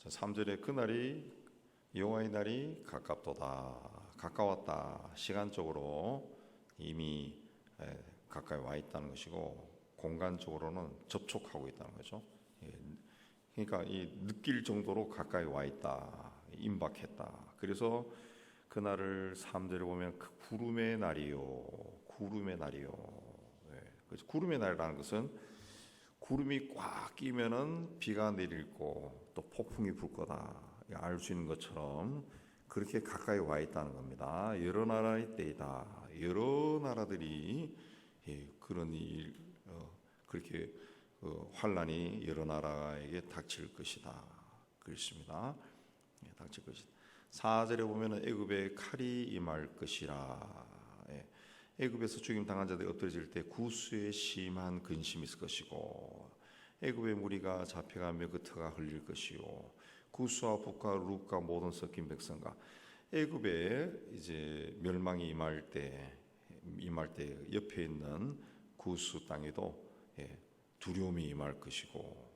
3절에 그날이 여호와의 날이 가까웠다. 시간적으로 이미 가까이 와 있다는 것이고 공간적으로는 접촉하고 있다는 거죠. 그러니까 이 느낄 정도로 가까이 와 있다, 임박했다. 그래서 그날을 3절에 보면 그 구름의 날이요. 그래서 구름의 날이라는 것은 구름이 꽉 끼면은 비가 내릴 거, 또 폭풍이 불 거다 알 수 있는 것처럼 그렇게 가까이 와 있다는 겁니다. 여러 나라의 때이다. 여러 나라들이 그런 그렇게 환란이 여러 나라에게 닥칠 것이다. 그렇습니다. 닥칠 것이다. 4절에 보면은 애굽의 칼이 임할 것이라. 애굽에서 죽임 당한 자들이 엎드러질 때 구수의 심한 근심이 있을 것이고, 애굽의 무리가 잡혀가며 그 터가 흘릴 것이요, 구수와 북과 룻과 모든 섞인 백성과 애굽에 이제 멸망이 임할 때 옆에 있는 구수 땅에도 두려움이 임할 것이고,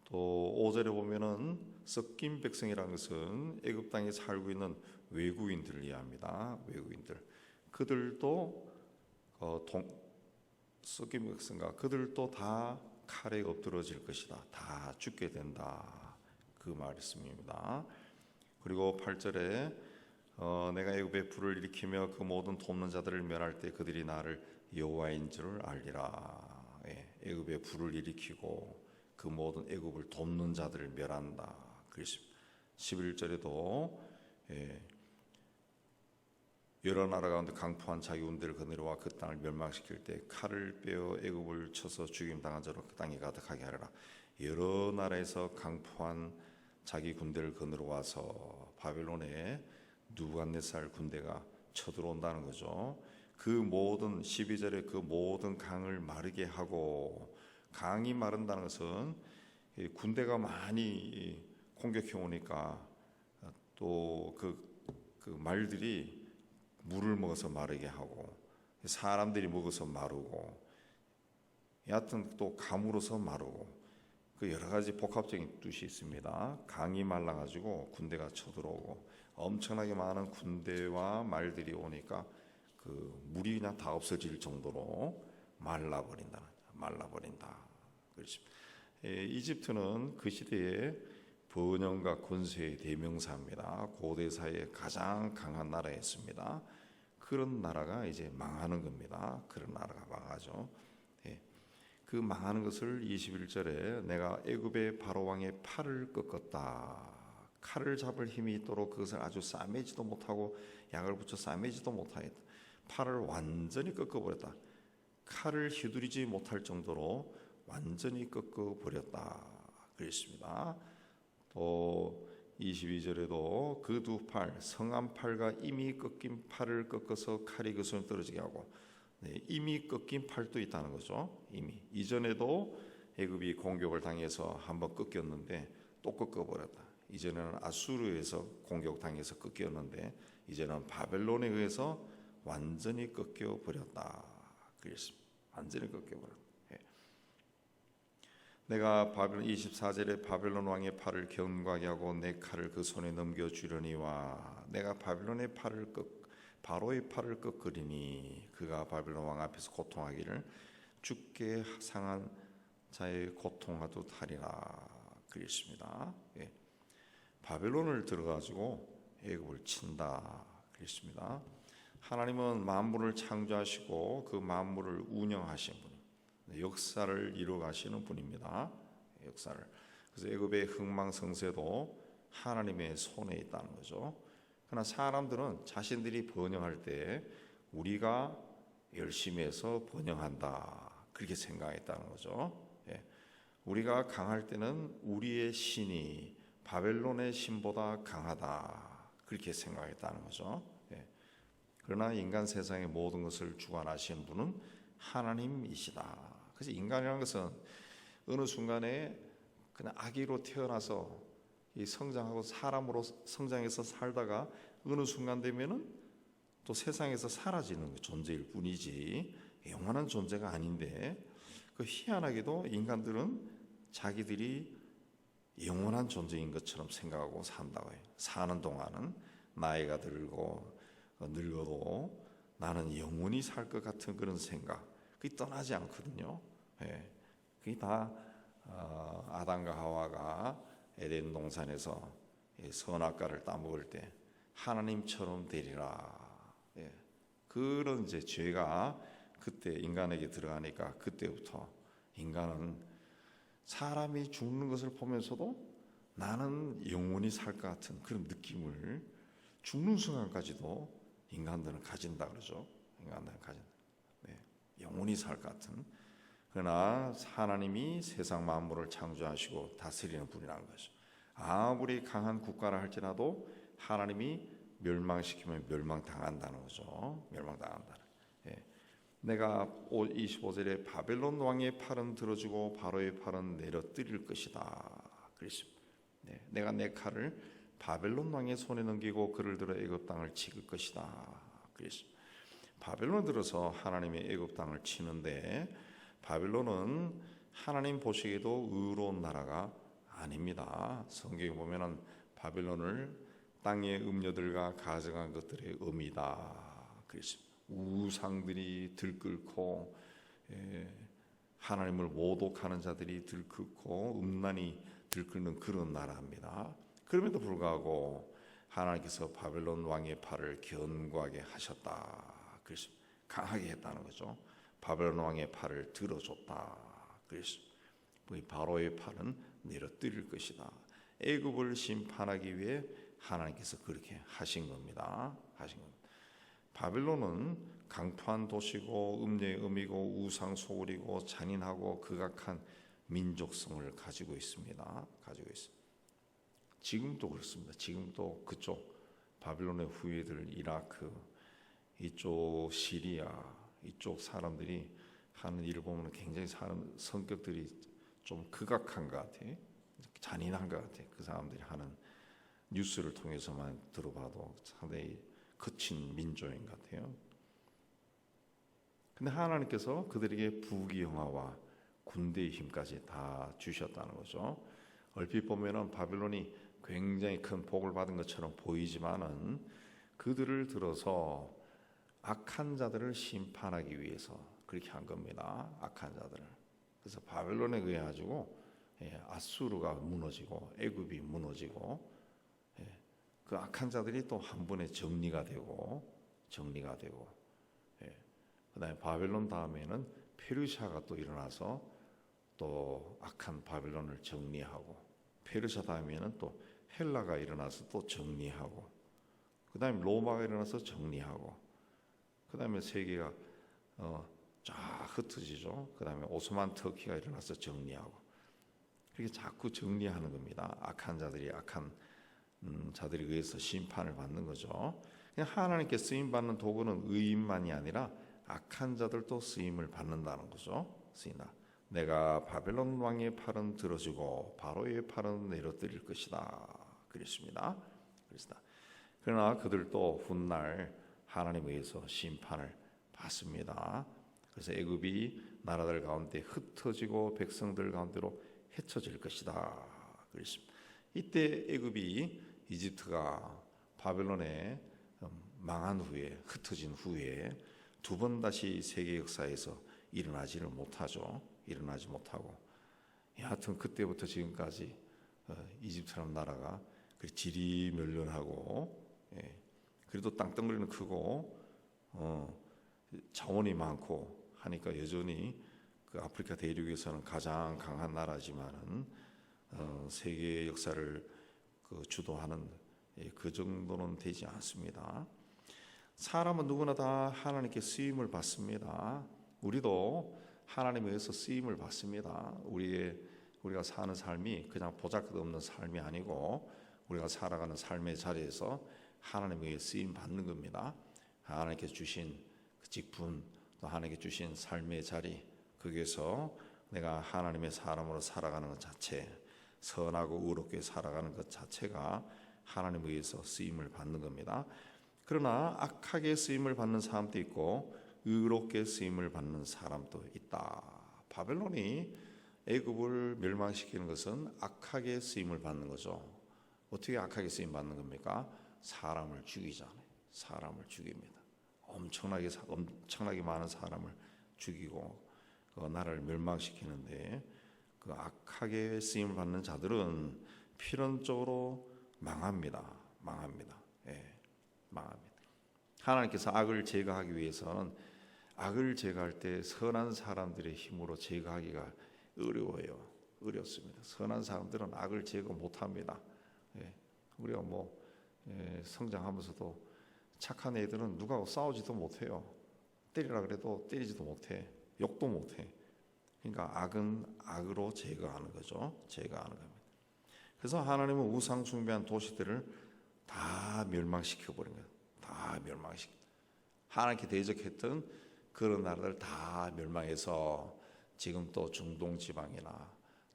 또 5절에 보면은 섞인 백성이라는 것은 애굽 땅에 살고 있는 외국인들을 이해합니다. 외국인들. 그들도 섞인 백성과 그들도 다 칼에 엎드러질 것이다. 다 죽게 된다. 그 말씀입니다. 그리고 8절에 내가 애굽에 불을 일으키며 그 모든 돕는 자들을 멸할 때 그들이 나를 여호와인 줄을 알리라. 애굽에 불을 일으키고 그 모든 애굽을 돕는 자들을 멸한다. 11절에도 여러 나라 가운데 강포한 자기 군대를 거느려와 그 땅을 멸망시킬 때 칼을 빼어 애굽을 쳐서 죽임 당한 자로 그 땅이 가득하게 하리라. 여러 나라에서 강포한 자기 군대를 거느려와서 바벨론에 느부갓네살 군대가 쳐들어온다는 거죠. 그 모든 12절에 그 모든 강을 마르게 하고, 강이 마른다는 것은 군대가 많이 공격해 오니까 또 그 말들이 물을 먹어서 마르게 하고, 사람들이 먹어서 마르고, 여하튼 또 감으로서 마르고, 그 여러 가지 복합적인 뜻이 있습니다. 강이 말라가지고 군대가 쳐들어오고, 엄청나게 많은 군대와 말들이 오니까 그 물이 그냥 다 없어질 정도로 말라버린다. 그렇습니다. 이집트는 그 시대에 번영과 권세의 대명사입니다. 고대 사회에 가장 강한 나라였습니다. 그런 나라가 이제 망하는 겁니다. 그런 나라가 망하죠. 그 망하는 것을 21절에 내가 애굽의 바로 왕의 팔을 꺾었다. 칼을 잡을 힘이 있도록 그것을 아주 싸매지도 못하고 약을 붙여 싸매지도 못하겠다. 팔을 완전히 꺾어버렸다. 칼을 휘두르지 못할 정도로 완전히 꺾어버렸다. 그랬습니다. 또 22절에도 그 두 팔, 성한 팔과 이미 꺾인 팔을 꺾어서 칼이 그 손에 떨어지게 하고, 이미 꺾인 팔도 있다는 거죠. 이미 이전에도 애굽이 공격을 당해서 한번 꺾였는데 또 꺾어버렸다. 이전에는 아수르에서 공격당해서 꺾였는데 이제는 바벨론에 의해서 완전히 꺾여버렸다. 그랬습니다. 완전히 꺾여버렸다. 내가 바벨론 24절에 바벨론 왕의 팔을 견고하게 하고 내 칼을 그 손에 넘겨주려니와 내가 바벨론의 바로의 팔을 꺾으리니 그가 바벨론 왕 앞에서 고통하기를 죽게 상한 자의 고통하듯 하리라. 그랬습니다. 바벨론을 들어가지고 애굽을 친다. 그랬습니다. 하나님은 만물을 창조하시고 그 만물을 운영하신 분, 역사를 이루어가시는 분입니다. 역사를. 그래서 애굽의 흥망성쇠도 하나님의 손에 있다는 거죠. 그러나 사람들은 자신들이 번영할 때 우리가 열심히 해서 번영한다, 그렇게 생각했다는 거죠. 우리가 강할 때는 우리의 신이 바벨론의 신보다 강하다, 그렇게 생각했다는 거죠. 그러나 인간 세상의 모든 것을 주관하시는 분은 하나님이시다. 그래서 인간이라는 것은 어느 순간에 그냥 아기로 태어나서 성장하고 사람으로 성장해서 살다가 어느 순간 되면은 또 세상에서 사라지는 존재일 뿐이지 영원한 존재가 아닌데, 그 희한하게도 인간들은 자기들이 영원한 존재인 것처럼 생각하고 산다고 해요. 사는 동안은 나이가 들고 늙어도 나는 영원히 살 것 같은 그런 생각, 그게 떠나지 않거든요. 예. 그게 다 아담과 하와가 에덴 동산에서 선악과를 따먹을 때 하나님처럼 되리라. 예. 그런 이제 죄가 그때 인간에게 들어가니까 그때부터 인간은 사람이 죽는 것을 보면서도 나는 영원히 살 것 같은 그런 느낌을 죽는 순간까지도 인간들은 가진다 그러죠. 인간들은 가진다. 네. 영원히 살 것 같은. 그러나 하나님이 세상 만물을 창조하시고 다스리는 분이라는 것이죠. 아무리 강한 국가라 할지라도 하나님이 멸망시키면 멸망당한다는 거죠. 멸망당한다는. 예. 내가 25절에 바벨론 왕의 팔은 들어주고 바로의 팔은 내려뜨릴 것이다. 그랬습니다. 네. 내가 내 칼을 바벨론 왕의 손에 넘기고 그를 들어 애굽 땅을 치을 것이다. 그랬습니다. 바벨론 들어서 하나님의 애굽 땅을 치는데 바벨론은 하나님 보시기에도 의로운 나라가 아닙니다. 성경에 보면은 바벨론을 땅의 음녀들과 가져간 것들의 의미다. 그랬습니다. 우상들이 들끓고 하나님을 모독하는 자들이 들끓고 음란이 들끓는 그런 나라입니다. 그럼에도 불구하고 하나님께서 바벨론 왕의 팔을 견고하게 하셨다. 그래서 강하게 했다는 거죠. 바벨론 왕의 팔을 들어줬다. 그래서 바로의 팔은 내려뜨릴 것이다. 애굽을 심판하기 위해 하나님께서 그렇게 하신 겁니다. 바벨론은 강포한 도시고 음녀의 음이고 우상 소굴이고 잔인하고 극악한 민족성을 가지고 있습니다. 지금도 그렇습니다. 지금도 그쪽 바벨론의 후예들 이라크, 이쪽 시리아, 이쪽 사람들이 하는 일을 보면 굉장히 사람 성격들이 좀 극악한 것 같아요. 잔인한 것 같아요. 그 사람들이 하는 뉴스를 통해서만 들어봐도 상당히 거친 민족인 것 같아요. 근데 하나님께서 그들에게 부귀영화와 군대의 힘까지 다 주셨다는 거죠. 얼핏 보면은 바벨론이 굉장히 큰 복을 받은 것처럼 보이지만은 그들을 들어서 악한 자들을 심판하기 위해서 그렇게 한 겁니다. 악한 자들을. 그래서 바벨론에 의해 가지고 아수르가 무너지고 애굽이 무너지고 그 악한 자들이 또 한 번에 정리가 되고 그다음에 바벨론 다음에는 페르시아가 또 일어나서 또 악한 바벨론을 정리하고 페르시아 다음에는 또 헬라가 일어나서 또 정리하고 그다음에 로마가 일어나서 정리하고 그다음에 세계가 쫙 흩어지죠. 그다음에 오스만 터키가 일어나서 정리하고 그렇게 자꾸 정리하는 겁니다. 악한 자들이 악한 자들에 의해서 심판을 받는 거죠. 그냥 하나님께 쓰임 받는 도구는 의인만이 아니라 악한 자들도 쓰임을 받는다는 거죠. 쓰인다. 내가 바벨론 왕의 팔은 들어주고 바로의 팔은 내려뜨릴 것이다. 그랬습니다. 그러나 그들도 훗날 하나님에 의해서 심판을 받습니다. 그래서 애굽이 나라들 가운데 흩어지고 백성들 가운데로 헤쳐질 것이다. 그랬습니다. 이때 애굽이 이집트가 바벨론에 망한 후에 흩어진 후에 두 번 다시 세계 역사에서 일어나지 못하고 하여튼 그때부터 지금까지 이집트라는 나라가 지리멸렬하고 그래도 땅덩어리는 크고 자원이 많고 하니까 여전히 그 아프리카 대륙에서는 가장 강한 나라지만은 세계 역사를 주도하는 그 정도는 되지 않습니다. 사람은 누구나 다 하나님께 쓰임을 받습니다. 우리도 하나님에 의해서 쓰임을 받습니다. 우리가 사는 삶이 그냥 보잘것없는 삶이 아니고 우리가 살아가는 삶의 자리에서 하나님에 의해 쓰임 받는 겁니다. 하나님께 주신 그 직분, 또 하나님께 주신 삶의 자리, 거기에서 내가 하나님의 사람으로 살아가는 것 자체, 선하고 의롭게 살아가는 것 자체가 하나님에 의해서 쓰임을 받는 겁니다. 그러나 악하게 쓰임을 받는 사람도 있고 의롭게 쓰임을 받는 사람도 있다. 바벨론이 애굽을 멸망시키는 것은 악하게 쓰임을 받는 거죠. 어떻게 악하게 쓰임 받는 겁니까? 사람을 죽이잖아요. 사람을 죽입니다. 엄청나게 많은 사람을 죽이고 그 나라를 멸망시키는데, 그 악하게 쓰임을 받는 자들은 필연적으로 망합니다. 예, 망합니다. 하나님께서 악을 제거하기 위해서는 악을 제거할 때 선한 사람들의 힘으로 제거하기가 어렵습니다. 선한 사람들은 악을 제거 못합니다. 예, 우리가 성장하면서도 착한 애들은 누구하고 싸우지도 못해요. 때리라 그래도 때리지도 못해. 욕도 못해. 그러니까 악은 악으로 제거하는 거죠. 제거하는 겁니다. 그래서 하나님은 우상 숭배한 도시들을 다 멸망시켜 버린 거예요. 다 멸망시켜. 하나님께 대적했던 그런 나라들 다 멸망해서 지금 또 중동 지방이나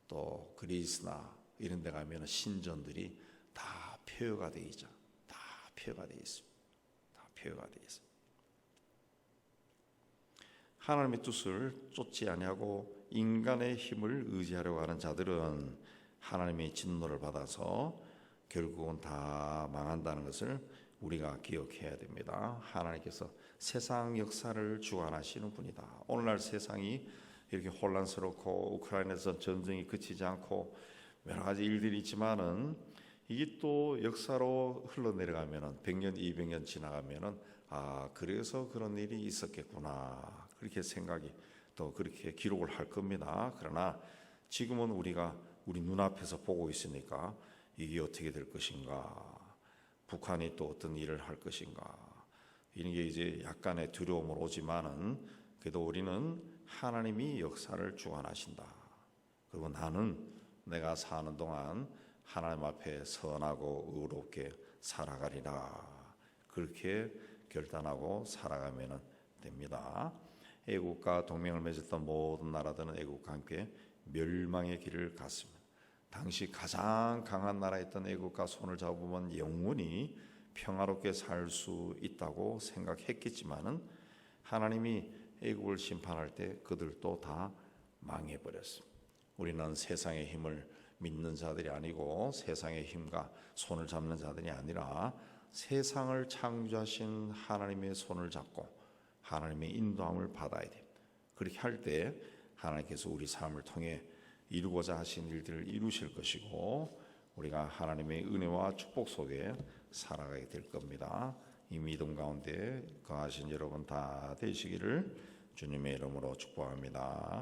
또 그리스나 이런 데 가면 신전들이 다 폐허가 돼 있죠. 다 폐허가 돼 있습니다. 다 폐허가 돼 있습니다. 하나님의 뜻을 쫓지 아니하고 인간의 힘을 의지하려고 하는 자들은 하나님의 진노를 받아서 결국은 다 망한다는 것을 우리가 기억해야 됩니다. 하나님께서 세상 역사를 주관하시는 분이다. 오늘날 세상이 이렇게 혼란스럽고 우크라이나에서 전쟁이 그치지 않고 여러 가지 일들이 있지만은 이게 또 역사로 흘러내려가면은 100년, 200년 지나가면은 그래서 그런 일이 있었겠구나. 그렇게 생각이 또 그렇게 기록을 할 겁니다. 그러나 지금은 우리가 우리 눈앞에서 보고 있으니까 이게 어떻게 될 것인가, 북한이 또 어떤 일을 할 것인가, 이런 게 이제 약간의 두려움으로 오지만은 그래도 우리는 하나님이 역사를 주관하신다. 그리고 나는 내가 사는 동안 하나님 앞에 선하고 의롭게 살아가리라. 그렇게 결단하고 살아가면 됩니다. 애국과 동맹을 맺었던 모든 나라들은 애국과 함께 멸망의 길을 갔습니다. 당시 가장 강한 나라였던 애국과 손을 잡으면 영원히 평화롭게 살 수 있다고 생각했겠지만은 하나님이 애국을 심판할 때 그들도 다 망해버렸습니다. 우리는 세상의 힘을 믿는 자들이 아니고 세상의 힘과 손을 잡는 자들이 아니라 세상을 창조하신 하나님의 손을 잡고 하나님의 인도함을 받아야 됩니다. 그렇게 할 때 하나님께서 우리 삶을 통해 이루고자 하신 일들을 이루실 것이고 우리가 하나님의 은혜와 축복 속에 살아가게 될 겁니다. 이 믿음 가운데 거하신 여러분 다 되시기를 주님의 이름으로 축복합니다.